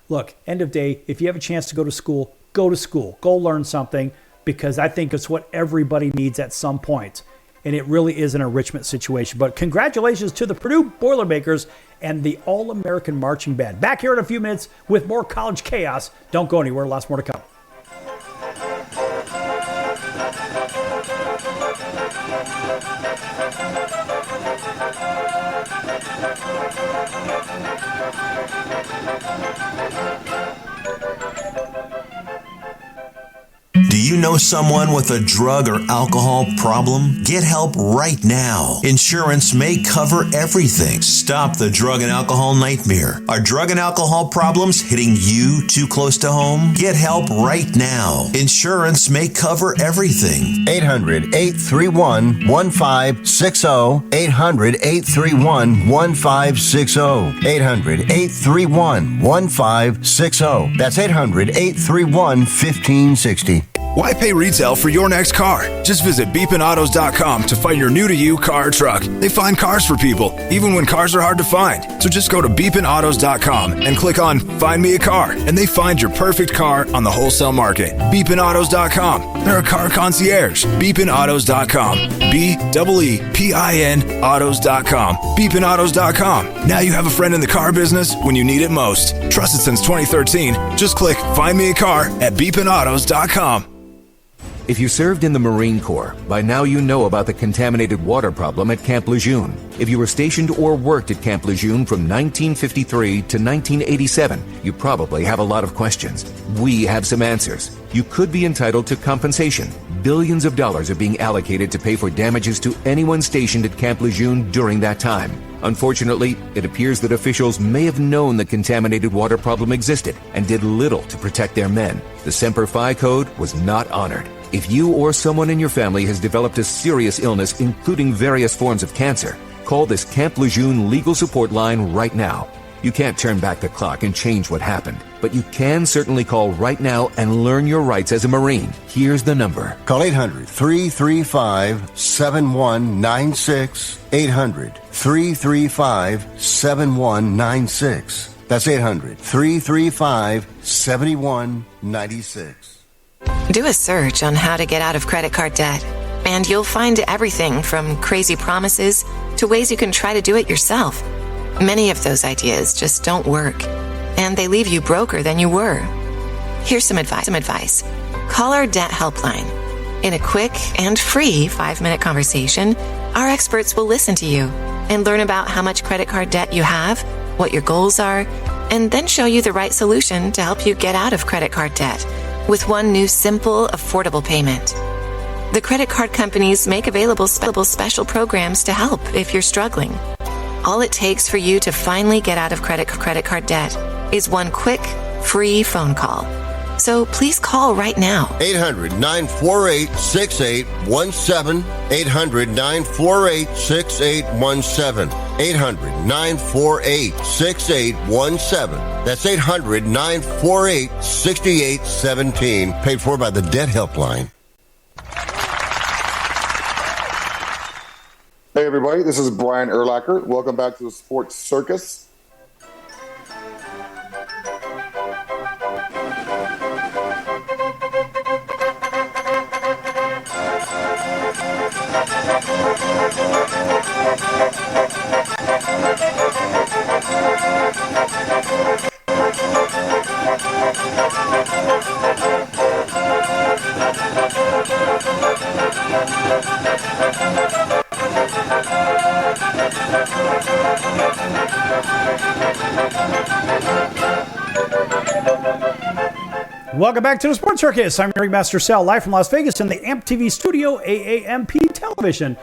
Look, end of day, if you have a chance to go to school, go to school. Go learn something, because I think it's what everybody needs at some point. And it really is an enrichment situation. But congratulations to the Purdue Boilermakers and the All-American Marching Band. Back here in a few minutes with more college chaos. Don't go anywhere. Lots more to come. Do you know someone with a drug or alcohol problem? Get help right now. Insurance may cover everything. Stop the drug and alcohol nightmare. Are drug and alcohol problems hitting you too close to home? Get help right now. Insurance may cover everything. 800-831-1560. 800-831-1560. 800-831-1560. That's 800-831-1560. Why pay retail for your next car? Just visit beepinautos.com to find your new-to-you car or truck. They find cars for people, even when cars are hard to find. So just go to beepinautos.com and click on Find Me a Car, and they find your perfect car on the wholesale market. Beepinautos.com. They're a car concierge. Beepinautos.com. BEEPIN autos.com. Beepinautos.com. Now you have a friend in the car business when you need it most. Trusted since 2013. Just click Find Me a Car at beepinautos.com. If you served in the Marine Corps, by now you know about the contaminated water problem at Camp Lejeune. If you were stationed or worked at Camp Lejeune from 1953 to 1987, you probably have a lot of questions. We have some answers. You could be entitled to compensation. Billions of dollars are being allocated to pay for damages to anyone stationed at Camp Lejeune during that time. Unfortunately, it appears that officials may have known the contaminated water problem existed and did little to protect their men. The Semper Fi code was not honored. If you or someone in your family has developed a serious illness, including various forms of cancer, call this Camp Lejeune legal support line right now. You can't turn back the clock and change what happened, but you can certainly call right now and learn your rights as a Marine. Here's the number. Call 800-335-7196. 800-335-7196. That's 800-335-7196. Do a search on how to get out of credit card debt, and you'll find everything from crazy promises to ways you can try to do it yourself. Many of those ideas just don't work, and they leave you broker than you were. Here's some advice. Call our debt helpline. In a quick and free 5-minute conversation, our experts will listen to you and learn about how much credit card debt you have, what your goals are, and then show you the right solution to help you get out of credit card debt with one new simple, affordable payment. The credit card companies make available special programs to help if you're struggling. All it takes for you to finally get out of credit card debt is one quick, free phone call. So please call right now. 800-948-6817. 800-948-6817. 800-948-6817. That's 800-948-6817. Paid for by the Debt Helpline. Hey everybody, this is Brian Urlacher. Welcome back to the Sports Circus. Welcome back to the Sports Circus. I'm your ringmaster Sal, live from Las Vegas in the AMP TV studio, AAMP television.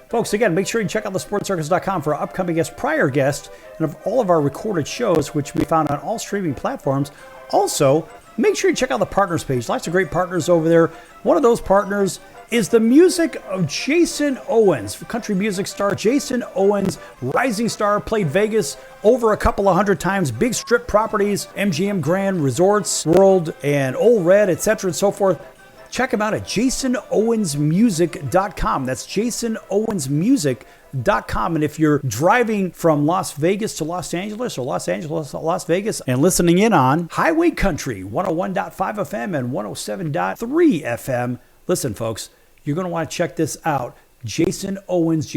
Folks, again, make sure you check out thesportscircus.com for our upcoming guests, prior guests, and of all of our recorded shows, which we found on all streaming platforms. Also, make sure you check out the partners page. Lots of great partners over there. One of those partners is the music of Jason Owens, country music star Jason Owens, rising star, played Vegas over a couple of hundred times, big strip properties, MGM Grand Resorts World, and Old Red, etc. and so forth. Check him out at jasonowensmusic.com. That's jasonowensmusic.com. And if you're driving from Las Vegas to Los Angeles or Los Angeles to Las Vegas and listening in on Highway Country 101.5 FM and 107.3 FM, listen, folks, you're going to want to check this out. Jason Owens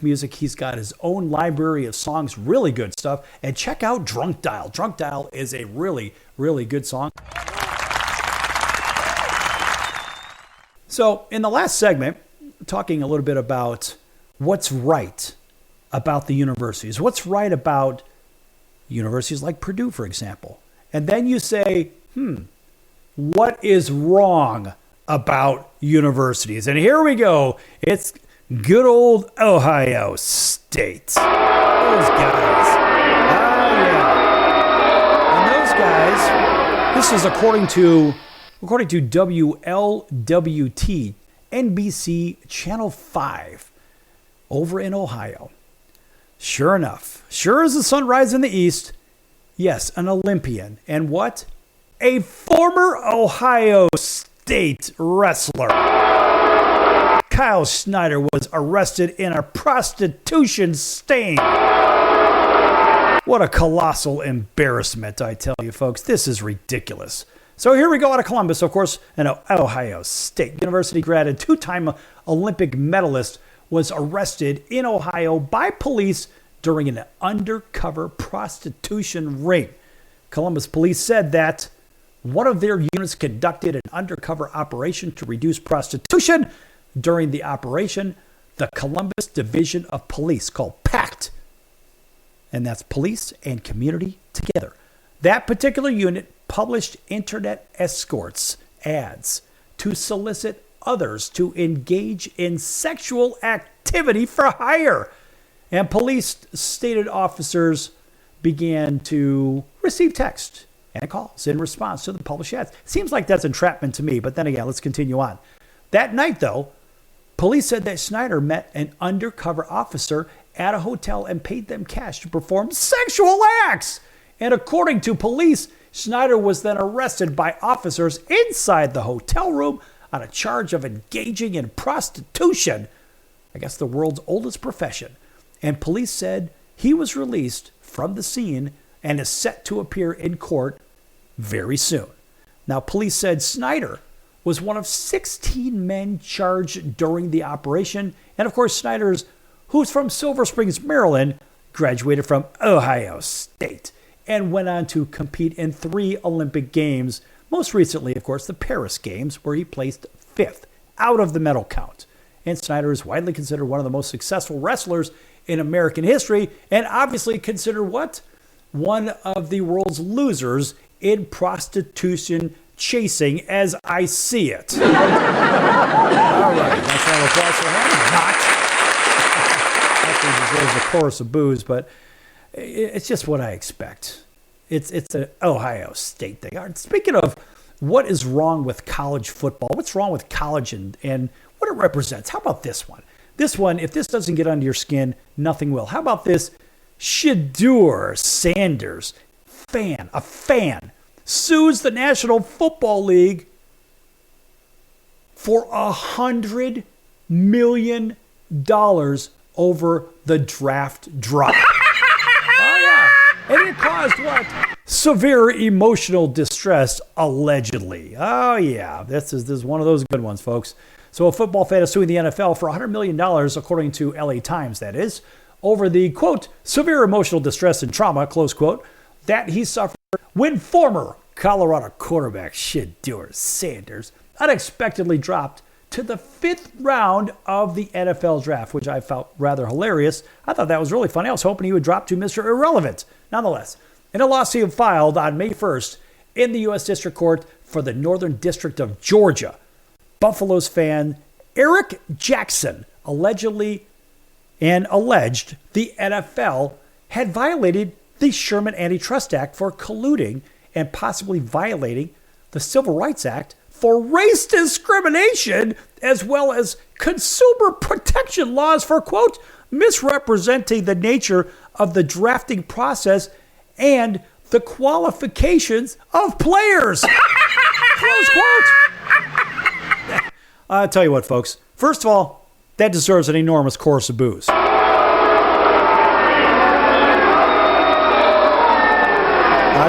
Music. He's got his own library of songs, really good stuff. And check out Drunk Dial. Drunk Dial is a really, really good song. So in the last segment, talking a little bit about what's right about the universities. What's right about universities like Purdue, for example. And then you say, what is wrong about universities? And here we go. It's good old Ohio State. Those guys. And those guys, this is according to WLWT, NBC Channel 5 over in Ohio. Sure enough, sure as the sun rises in the east, yes, an Olympian. And what? A former Ohio State wrestler. Kyle Snyder was arrested in a prostitution sting. What a colossal embarrassment, I tell you, folks. This is ridiculous. So here we go out of Columbus, of course, an Ohio State University grad and two-time Olympic medalist was arrested in Ohio by police during an undercover prostitution ring. Columbus police said that one of their units conducted an undercover operation to reduce prostitution. During the operation, the Columbus Division of Police, called PACT, and that's police and community together. That particular unit published internet escorts ads to solicit others to engage in sexual activity for hire. And police stated officers began to receive text and calls in response to the published ads. Seems like that's entrapment to me, but then again, let's continue on. That night, though, police said that Snyder met an undercover officer at a hotel and paid them cash to perform sexual acts. And according to police, Snyder was then arrested by officers inside the hotel room on a charge of engaging in prostitution, I guess the world's oldest profession. And police said he was released from the scene and is set to appear in court very soon. Now, police said Snyder was one of 16 men charged during the operation. And of course, Snyder's, who's from Silver Springs, Maryland, graduated from Ohio State and went on to compete in 3 Olympic Games. Most recently, of course, the Paris Games, where he placed 5th out of the medal count. And Snyder is widely considered one of the most successful wrestlers in American history, and obviously considered what? One of the world's losers in prostitution chasing, as I see it. All right, that's all applause for him. Not. Actually deserves a chorus of boos, but it's just what I expect. It's an Ohio State thing. Speaking of what is wrong with college football? What's wrong with college and what it represents? How about this one? This one, if this doesn't get under your skin, nothing will. How about this? Shedeur Sanders, a fan, sues the National Football League for $100 million over the draft drop. Oh, yeah. And it caused what? Severe emotional distress, allegedly. Oh, yeah. This is one of those good ones, folks. So a football fan is suing the NFL for $100 million, according to LA Times, that is, over the, quote, severe emotional distress and trauma, close quote, that he suffered when former Colorado quarterback Shedeur Sanders unexpectedly dropped to the 5th round of the NFL draft, which I felt rather hilarious. I thought that was really funny. I was hoping he would drop to Mr. Irrelevant. Nonetheless, in a lawsuit filed on May 1st in the U.S. District Court for the Northern District of Georgia, Buffalo's fan Eric Jackson alleged the NFL had violated the Sherman Antitrust Act for colluding and possibly violating the Civil Rights Act for race discrimination, as well as consumer protection laws for, quote, misrepresenting the nature of the drafting process and the qualifications of players. Close quote. I'll tell you what, folks. First of all, that deserves an enormous chorus of boos. I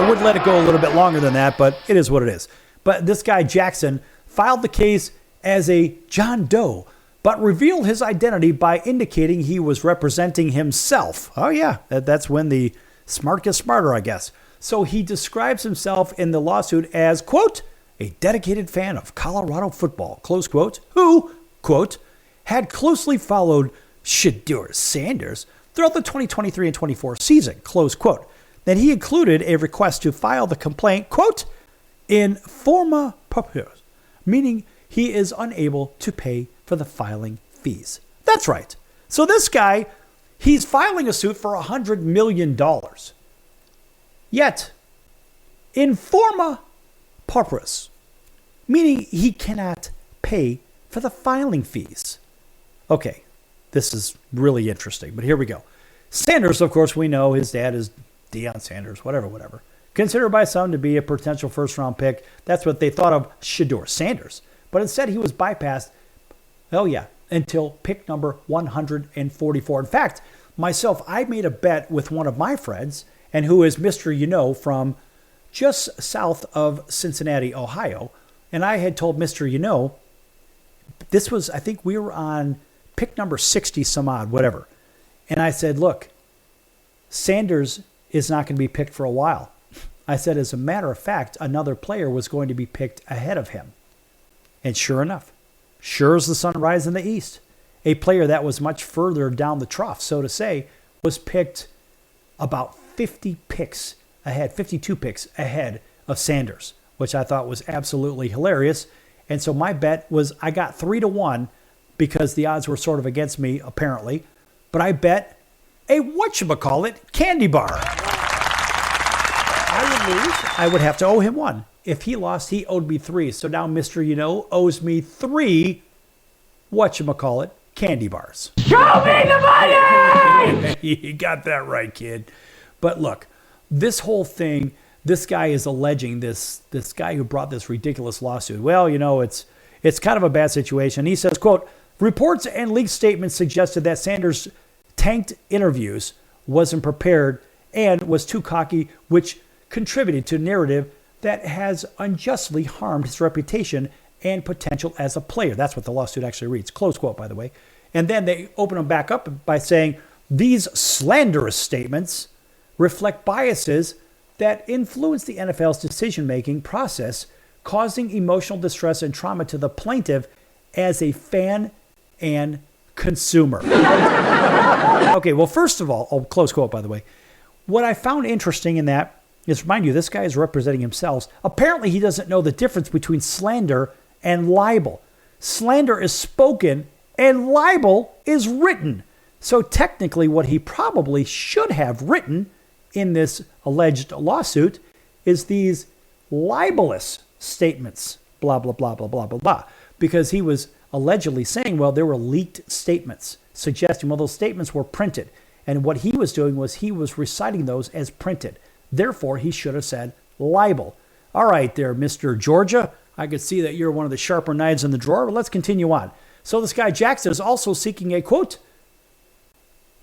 would let it go a little bit longer than that, but it is what it is. But this guy, Jackson, filed the case as a John Doe, but revealed his identity by indicating he was representing himself. Oh, yeah, that's when the smart gets smarter, I guess. So he describes himself in the lawsuit as, quote, a dedicated fan of Colorado football, close quote, who, quote, had closely followed Shedeur Sanders throughout the 2023 and 24 season, close quote. Then he included a request to file the complaint, quote, in forma pauperis, meaning he is unable to pay for the filing fees. That's right. So this guy, he's filing a suit for $100 million. Yet, in forma pauperis, meaning he cannot pay for the filing fees. Okay, this is really interesting, but here we go. Sanders, of course, we know his dad is Deion Sanders, whatever. Considered by some to be a potential first-round pick. That's what they thought of Shedeur Sanders. But instead, he was bypassed, until pick number 144. In fact, myself, I made a bet with one of my friends, and who is Mr. from just south of Cincinnati, Ohio. And I had told Mr. This was, I think we were on pick number 60 some odd, whatever. And I said, look, Sanders is not going to be picked for a while. I said, as a matter of fact, another player was going to be picked ahead of him. And sure enough, sure as the sun rises in the east, a player that was much further down the trough, so to say, was picked about 52 picks ahead of Sanders, which I thought was absolutely hilarious. And so my bet was I got 3-1 because the odds were sort of against me, apparently. But I bet a candy bar. I would lose. I would have to owe him 1. If he lost, he owed me 3. So now Mr. owes me 3 candy bars. Show me the money! You got that right, kid. But look, this whole thing, this guy is alleging, this guy who brought this ridiculous lawsuit. Well, it's kind of a bad situation. He says, quote, reports and leaked statements suggested that Sanders tanked interviews, wasn't prepared, and was too cocky, which contributed to a narrative that has unjustly harmed his reputation and potential as a player. That's what the lawsuit actually reads. Close quote, by the way. And then they open them back up by saying, these slanderous statements reflect biases that influence the NFL's decision-making process, causing emotional distress and trauma to the plaintiff as a fan and consumer. Okay, well, first of all, close quote, by the way, what I found interesting in that is, mind you, this guy is representing himself. Apparently, he doesn't know the difference between slander and libel. Slander is spoken and libel is written. So technically, what he probably should have written in this alleged lawsuit is these libelous statements, blah, blah, blah, blah, blah, blah, blah. Because he was allegedly saying, well, there were leaked statements, suggesting, well, those statements were printed. And what he was doing was he was reciting those as printed. Therefore, he should have said libel. All right there, Mr. Georgia. I could see that you're one of the sharper knives in the drawer, but let's continue on. So this guy Jackson is also seeking a, quote,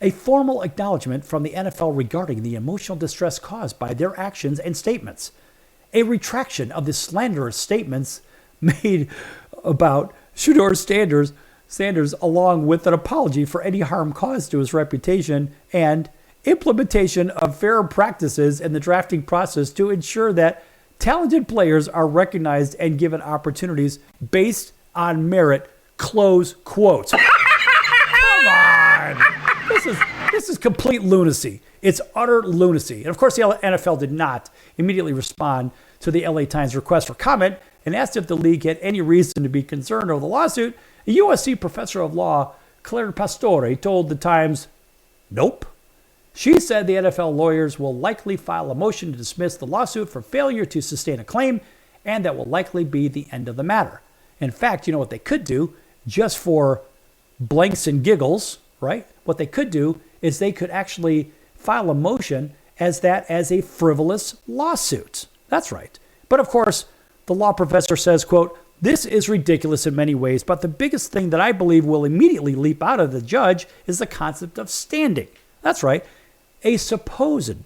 a formal acknowledgement from the NFL regarding the emotional distress caused by their actions and statements. A retraction of the slanderous statements made about Shedeur Sanders, along with an apology for any harm caused to his reputation and implementation of fair practices in the drafting process to ensure that talented players are recognized and given opportunities based on merit, close quotes. Come on. This is complete lunacy. It's utter lunacy. And of course, the NFL did not immediately respond to the LA Times request for comment and asked if the league had any reason to be concerned over the lawsuit. A USC professor of law, Claire Pastore, told the Times, nope. She said the NFL lawyers will likely file a motion to dismiss the lawsuit for failure to sustain a claim, and that will likely be the end of the matter. In fact, you know what they could do, just for blanks and giggles, right? What they could do is they could actually file a motion as a frivolous lawsuit. That's right. But of course, the law professor says, quote, this is ridiculous in many ways, but the biggest thing that I believe will immediately leap out of the judge is the concept of standing. That's right. A supposed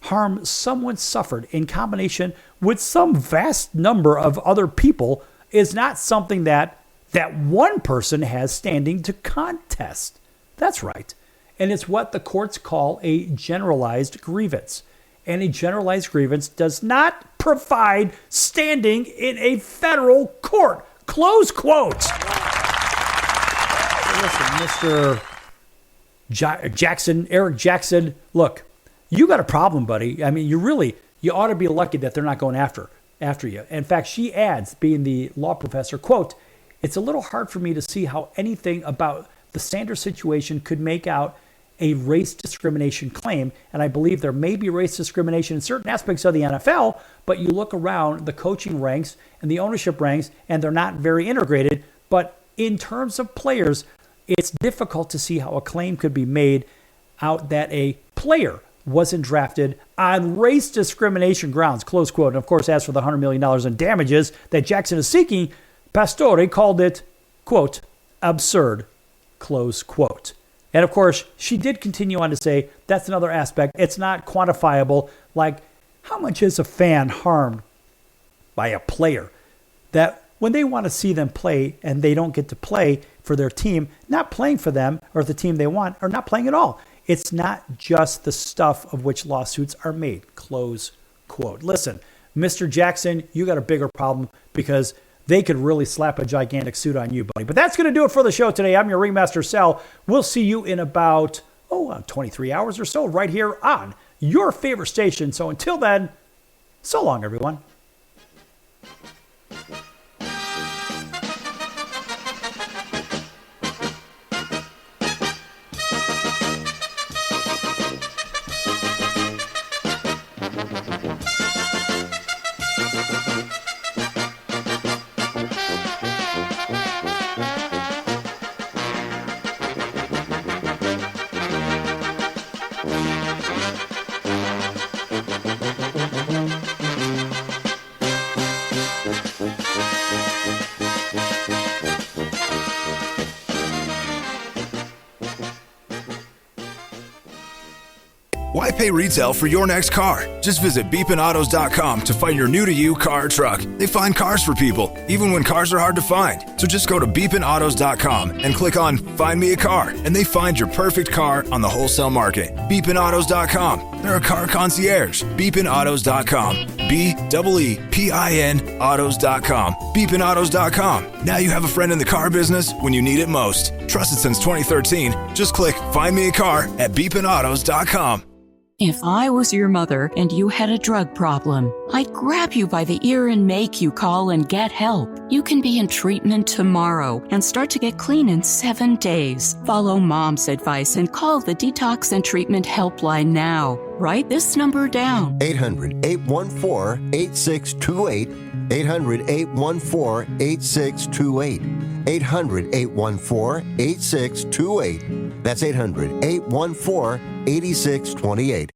harm someone suffered in combination with some vast number of other people is not something that one person has standing to contest. That's right. And it's what the courts call a generalized grievance. And a generalized grievance does not provide standing in a federal court. Close quote. So listen, Mr. Jackson, Eric Jackson, look, you got a problem, buddy. I mean, you ought to be lucky that they're not going after you. In fact, she adds, being the law professor, quote, it's a little hard for me to see how anything about the Sanders situation could make out a race discrimination claim. And I believe there may be race discrimination in certain aspects of the NFL, but you look around the coaching ranks and the ownership ranks, and they're not very integrated. But in terms of players, it's difficult to see how a claim could be made out that a player wasn't drafted on race discrimination grounds, close quote. And of course, as for the $100 million in damages that Jackson is seeking, Pastore called it, quote, absurd, close quote. And of course, she did continue on to say that's another aspect. It's not quantifiable. Like, how much is a fan harmed by a player that when they want to see them play and they don't get to play for their team, not playing for them or the team they want, or not playing at all? It's not just the stuff of which lawsuits are made. Close quote. Listen, Mr. Jackson, you got a bigger problem because they could really slap a gigantic suit on you, buddy. But that's going to do it for the show today. I'm your Ringmaster Sal. We'll see you in about 23 hours or so right here on your favorite station. So until then, so long, everyone. Why pay retail for your next car? Just visit beepinautos.com to find your new-to-you car or truck. They find cars for people, even when cars are hard to find. So just go to beepinautos.com and click on Find Me a Car, and they find your perfect car on the wholesale market. Beepinautos.com. They're a car concierge. Beepinautos.com. BEEPIN autos.com. Beepinautos.com. Now you have a friend in the car business when you need it most. Trusted since 2013. Just click Find Me a Car at beepinautos.com. If I was your mother and you had a drug problem, I'd grab you by the ear and make you call and get help. You can be in treatment tomorrow and start to get clean in 7 days. Follow Mom's advice and call the Detox and Treatment Helpline now. Write this number down. 800-814-8628. 800-814-8628. 800-814-8628. That's 800-814-8628.